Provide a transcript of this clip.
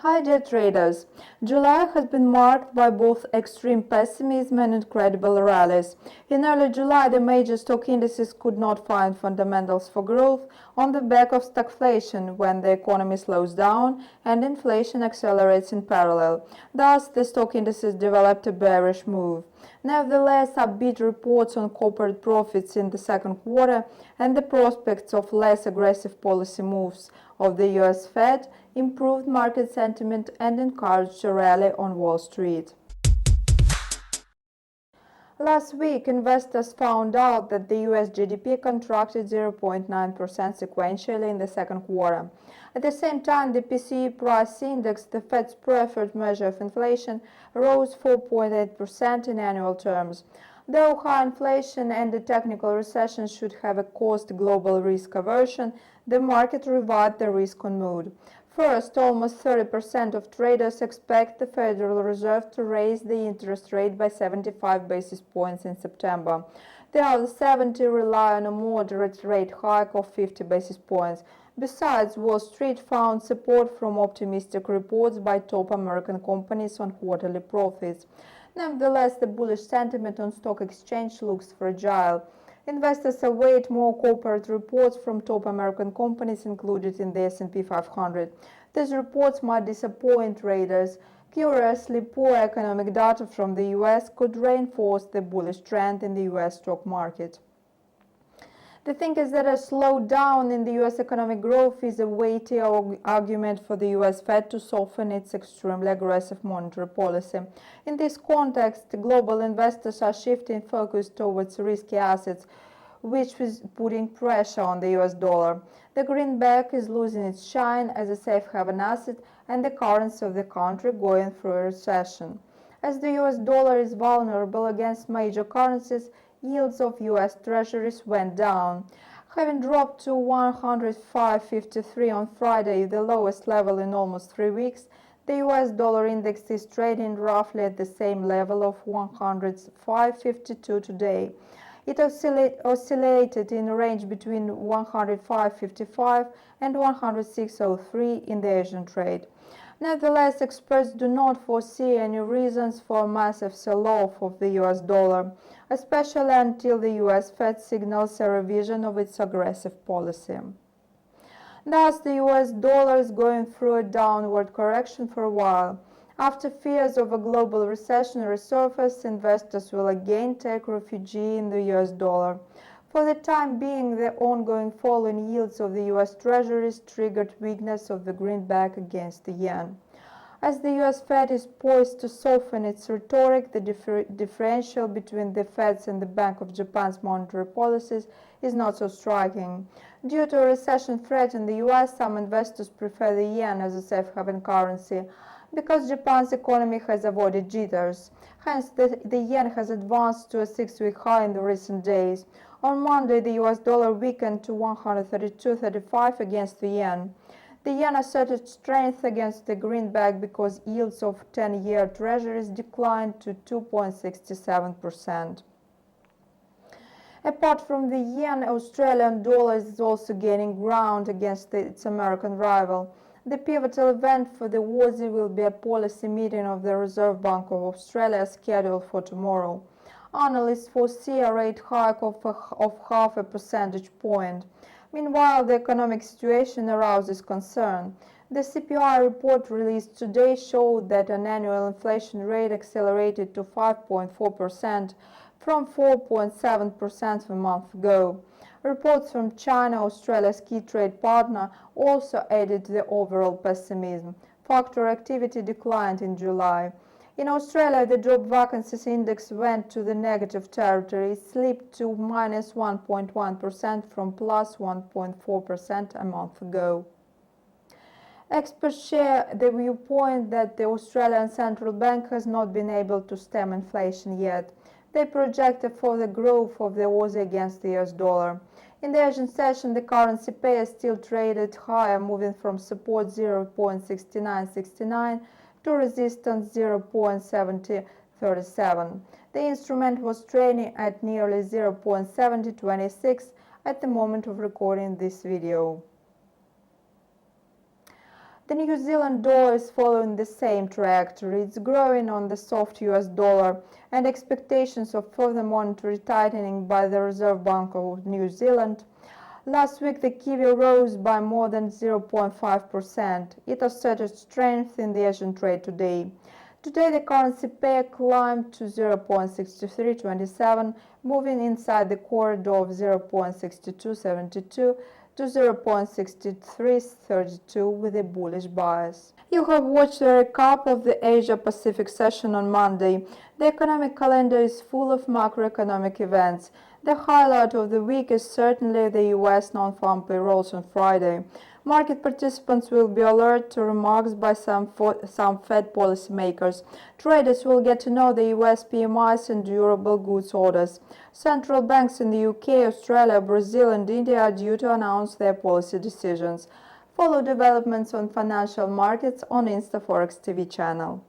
Hi dear traders, July has been marked by both extreme pessimism and incredible rallies. In early July, the major stock indices could not find fundamentals for growth on the back of stagflation when the economy slows down and inflation accelerates in parallel. Thus, the stock indices developed a bearish move. Nevertheless, upbeat reports on corporate profits in the second quarter and the prospects of less aggressive policy moves of the US Fed improved market sentiment and encouraged a rally on Wall Street. Last week, investors found out that the US GDP contracted 0.9% sequentially in the second quarter. At the same time, the PCE price index, the Fed's preferred measure of inflation, rose 4.8% in annual terms. Though high inflation and a technical recession should have caused global risk aversion, the market revived the risk-on mood. First, almost 30% of traders expect the Federal Reserve to raise the interest rate by 75 basis points in September. The other 70 rely on a moderate rate hike of 50 basis points. Besides, Wall Street found support from optimistic reports by top American companies on quarterly profits. Nevertheless, the bullish sentiment on stock exchange looks fragile. Investors await more corporate reports from top American companies included in the S&P 500. These reports might disappoint traders. Curiously, poor economic data from the US could reinforce the bullish trend in the US stock market. The thing is that a slowdown in the US economic growth is a weighty argument for the US Fed to soften its extremely aggressive monetary policy. In this context, global investors are shifting focus towards risky assets, which is putting pressure on the US dollar. The greenback is losing its shine as a safe haven asset and the currency of the country going through a recession. As the US dollar is vulnerable against major currencies, yields of US Treasuries went down. Having dropped to 105.53 on Friday, the lowest level in almost 3 weeks, the US dollar index is trading roughly at the same level of 105.52 today. It oscillated in a range between 105.55 and 106.03 in the Asian trade. Nevertheless, experts do not foresee any reasons for a massive sell-off of the US dollar, especially until the US Fed signals a revision of its aggressive policy. Thus, the US dollar is going through a downward correction for a while. After fears of a global recession resurface, investors will again take refuge in the US dollar. For the time being, the ongoing fall in yields of the US Treasuries triggered weakness of the greenback against the yen. As the US Fed is poised to soften its rhetoric, the differential between the Fed's and the Bank of Japan's monetary policies is not so striking. Due to a recession threat in the US, some investors prefer the yen as a safe haven currency, because Japan's economy has avoided jitters. Hence, the yen has advanced to a 6-week high in the recent days. On Monday, the US dollar weakened to 132.35 against the yen. The yen asserted strength against the greenback because yields of 10-year treasuries declined to 2.67%. Apart from the yen, Australian dollar is also gaining ground against its American rival. The pivotal event for the Aussie will be a policy meeting of the Reserve Bank of Australia scheduled for tomorrow. Analysts foresee a rate hike of half a percentage point. Meanwhile, the economic situation arouses concern. The CPI report released today showed that an annual inflation rate accelerated to 5.4% from 4.7% a month ago. Reports from China, Australia's key trade partner, also added to the overall pessimism. Factory activity declined in July. In Australia, the job vacancies index went to the negative territory. It slipped to minus 1.1% from plus 1.4% a month ago. Experts share the viewpoint that the Australian Central Bank has not been able to stem inflation yet. They project a further growth of the Aussie against the US dollar. In the Asian session, the currency pair still traded higher, moving from support 0.6969 to resistance 0.7037. The instrument was trading at nearly 0.7026 at the moment of recording this video. The New Zealand dollar is following the same trajectory. It's growing on the soft US dollar and expectations of further monetary tightening by the Reserve Bank of New Zealand. Last week, the Kiwi rose by more than 0.5%. It asserted strength in the Asian trade today. Today, the currency pair climbed to 0.6327, moving inside the corridor of 0.6272 to 0.6332 with a bullish bias. You have watched a recap of the Asia-Pacific session on Monday. The economic calendar is full of macroeconomic events. The highlight of the week is certainly the US non-farm payrolls on Friday. Market participants will be alert to remarks by some Fed policymakers. Traders will get to know the US PMIs and durable goods orders. Central banks in the UK, Australia, Brazil and India are due to announce their policy decisions. Follow developments on financial markets on InstaForex TV channel.